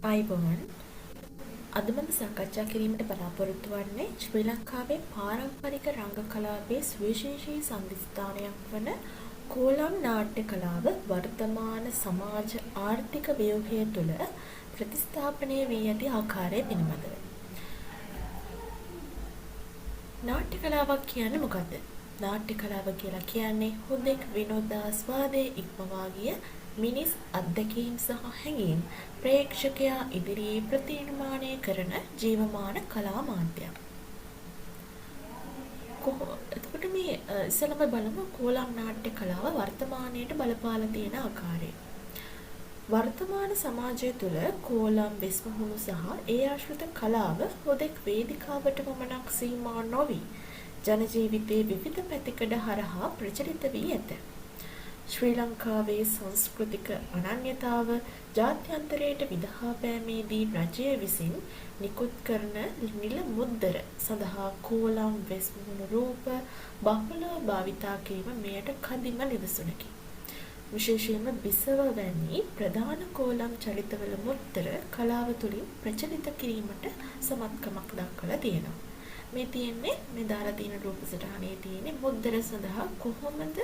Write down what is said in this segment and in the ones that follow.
අයිබෝවන් අද මම සාකච්ඡා කිරීමට බලාපොරොත්තු වන්නේ ශ්‍රී ලංකාවේ පාරම්පරික රංග කලාවේ සුවිශේෂී සංවිධානයක් වන කෝලම් නාට්‍ය කලාව වර්තමාන සමාජ ආර්ථික ව්‍යුහය තුළ ප්‍රතිස්ථාපනය වී ඇති ආකාරය පිළිබඳව. නාට්‍ය කලාවක් කියන්නේ මොකද්ද? නාට්‍ය කලාව කියලා කියන්නේ හුදෙක් විනෝදාස්වාදයේ ඉක්මවා ගිය මිනිස් අත්දැකීම් සහ හැඟීම් ප්‍රේක්ෂකයා ඉදිරියේ ප්‍රතිනිර්මාණය කරන ජීවමාන කලා මාධ්‍යයක්. එතකොට මේ ඉස්සෙල්ලාම බලමු කෝලම් නාට්‍ය කලාව වර්තමානයට බලපාලා තියෙන ආකාරය. වර්තමාන සමාජය තුළ කෝලම් වෙස්මුහුණු සහ ඒ ආශ්‍රිත කලාව හුදෙක් වේදිකාවට පමණක් සීමා නොවි ජන ජීවිතයේ විවිධ පැතිකඩ හරහා ප්‍රචලිත වී ඇත. ශ්‍රී ලංකාවේ සංස්කෘතික අනන්‍යතාව ජාත්‍යන්තරයට විදහා පෑමේදී රජය විසින් නිකුත් කරන නිල මුද්දර සඳහා කෝලම් වෙස්මුහුණු රූප බහුලව භාවිතා කිරීම මෙයට කදිම නිදසුනකි. විශේෂයෙන්ම බිසව වැනි ප්‍රධාන කෝලම් චරිතවල මුද්දර කලාව තුළින් ප්‍රචලිත කිරීමට සමත්කමක් දක්වලා තියෙනවා. මේ තියෙන්නේ මේ දාලා තියෙන රූප සටහනේ තියෙන්නේ මුද්දර සඳහා කොහොමද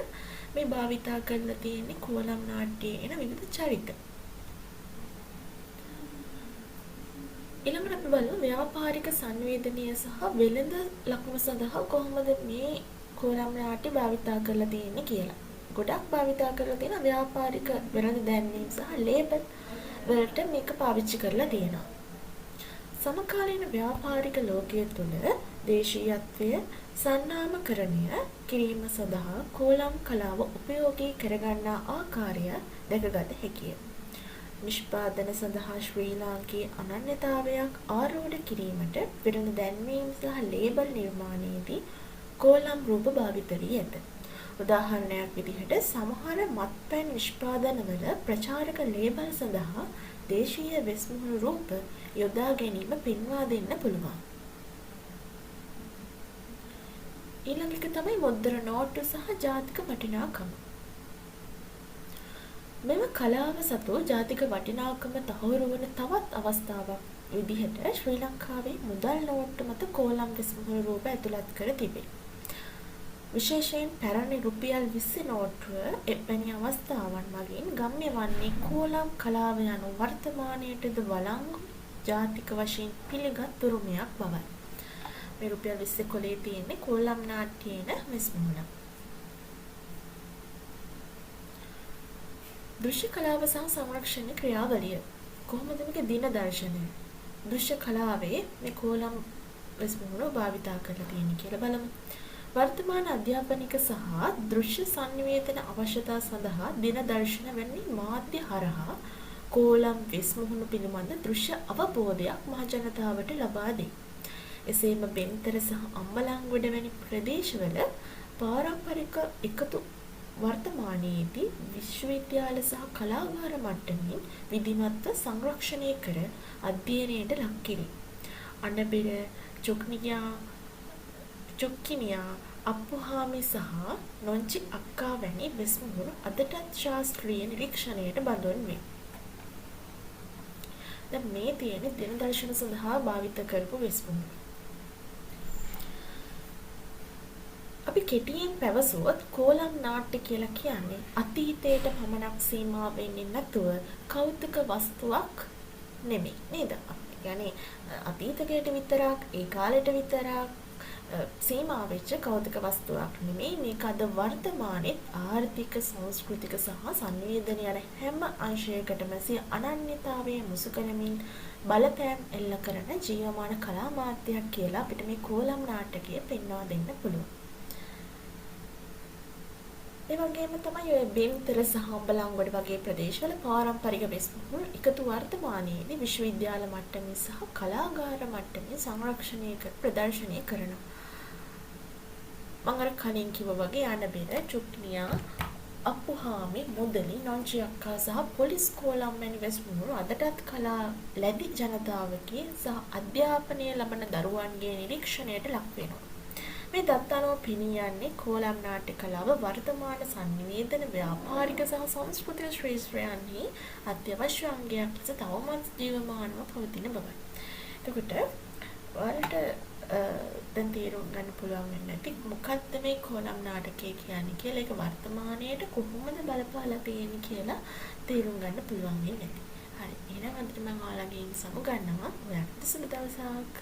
මේ භාවිතා කරලා තියෙන්නේ කෝලම් නාට්‍යයේ එන විවිධ චරිත. ඊළඟට අපි බලමු ව්‍යාපාරික සංවේදනීය සහ වෙළඳ ලකුණු සඳහා කොහොමද මේ කෝලම් නාට්‍ය භාවිතා කරලා තියෙන්නේ කියලා. ගොඩක් භාවිතා කරලා තියෙන ව්‍යාපාරික වෙළඳ දැන්වීම් සහ ලේබල් වලට මේක පාවිච්චි කරලා තියෙනවා. සමකාලීන ව්‍යාපාරික ලෝකයේ තුල දේශීයත්වය සන්නාමකරණය කිරීම සඳහා කෝලම් කලාව උපයෝගී කරගන්නා ආකාරය දැකගත හැකිය. නිෂ්පාදන සඳහා ශ්‍රී ලාංකීය අනන්‍යතාවයක් ආරෝඪ කිරීමට වෙළඳ දැන්වීම් සහ ලේබල් නිර්මාණයේදී කෝලම් රූප භාවිත වී ඇත. උදාහරණයක් විදිහට සමහර මත්පැන් නිෂ්පාදනවල ප්‍රචාරක ලේබල් සඳහා දේශීය වෙස්මුහුණු රූප යොදා ගැනීම පෙන්වා දෙන්න පුළුවන්. ඊළඟ එක තමයි මුද්දර නෝට්ටු සහ ජාතික වටිනාකම. මෙම කලාව සතු ජාතික වටිනාකම තහවුරු වන තවත් අවස්ථාවක් විදිහට ශ්‍රී ලංකාවේ මුදල් නෝට්ටු මත කෝලම් වෙස්මුහුණු රූප ඇතුළත් කර තිබේ. විශේෂයෙන් පැරණි රුපියල් 20 නෝට්ටුව එවැනි අවස්ථාවන් මගින් ගම්‍ය වන්නේ කෝලම් කලාව යනු වර්තමානයේද වළංගු ජාතික වශයෙන් පිළිගත් උරුමයක් බවයි. මේ රුපියල් 20 කොලේ තියෙන්නේ කෝලම් නාට්‍යයේන වෙස්මුහුණ. දෘශ්‍ය කලාව සහ සංරක්ෂණ ක්‍රියාවලිය කොහොමද මේක දින දර්ශනය? දෘශ්‍ය කලාවේ මේ කෝලම් වෙස්මුහුණ භාවිතා කරලා තියෙන්නේ කියලා බලමු. වර්තමාන අධ්‍යාපනික සහ දෘශ්‍ය සංනිවේදන අවශ්‍යතා සඳහා දින දර්ශන වැනි මාධ්‍ය හරහා කෝලම් වෙස්මුහුණු පිළිබඳ දෘශ්‍ය අවබෝධයක් මහජනතාවට ලබා දෙයි. එසේම බෙන්තර සහ අම්බලන්ගොඩ වැනි ප්‍රදේශවල පාරම්පරික එකතු වර්තමානයේදී විශ්වවිද්‍යාල සහ කලාගාර මට්ටමින් විධිමත්ව සංරක්ෂණය කර අධ්‍යයනයට ලක් කෙරේ. අනබෙර චොක්කිනියා අප්පුහාමි සහ නොංචි අක්කා වැනි වෙස්මුහුණු අදටත් ශාස්ත්‍රීය නිරීක්ෂණයට බඳුන් වේ. දැන් මේ තියෙන්නේ දින දර්ශන සඳහා භාවිත කරපු වෙස්මුහුණු. අපි කෙටියෙන් පැවසුවොත් කෝලම් නාට්‍ය කියලා කියන්නේ අතීතයට පමණක් සීමා වෙන්නේ නැතුව කෞතුක වස්තුවක් නෙමෙයි නේද? يعني අතීතයට විතරක් ඒ කාලෙට විතරක් සීමා වෙච්ච කෞතුක වස්තුවක් නෙමෙයි. මේක අද වර්තමානයේ ආර්ථික සංස්කෘතික සහ සංවේදන යන හැම අංශයකටම සිය අනන්‍යතාවය මුසු කරමින් බලපෑම් එල්ල කරන ජීවමාන කලා මාධ්‍යයක් කියලා අපිට මේ කෝලම් නාටකය පෙන්වා දෙන්න පුළුවන්. ඒ වගේම තමයි ඔය බෙන්තර සහ අම්බලන්ගොඩ වගේ ප්‍රදේශවල පාරම්පරික වෙස්මුහුණු එකතු වර්තමානයේදී විශ්වවිද්‍යාල මට්ටමින් සහ කලාගාර මට්ටමින් සංරක්ෂණය ප්‍රදර්ශනය කරනවා. මම අර කලින් කිව්වා වගේ අනබෙර චුක්නියා අප්පුහාමි මුදලි නොංචි අක්කා සහ පොලිස් කෝලම් වැනි වෙස්මුහුණු අදටත් කලා ලැබි ජනතාවගේ සහ අධ්‍යාපනය ලබන දරුවන්ගේ නිරීක්ෂණයට ලක් වෙනවා. මේ දත් අනුව පෙනී යන්නේ කෝලම් නාට්‍ය කලාව වර්තමාන සංනිවේදන ව්‍යාපාරික සහ සංස්කෘතික ශ්‍රේෂ්ඨයන්හි අත්‍යවශ්‍ය අංගයක් ලෙස තවමත් ජීවමානව පවතින බවයි. එතකොට ඔයාලට දැන් තේරුම් ගන්න පුළුවන් වෙන්නේ නැති මොකක්ද මේ කෝලම් නාටකය කියන්නේ කියලා, ඒක වර්තමානයේට කොහොමද බලපාලා තියෙන්නේ කියලා තේරුම් ගන්න පුළුවන් වෙන්නේ නැති. හරි. එහෙනම් අද මම ඔයාලගෙන් සමු ගන්නවා. ඔයාලට සුබ දවසක්.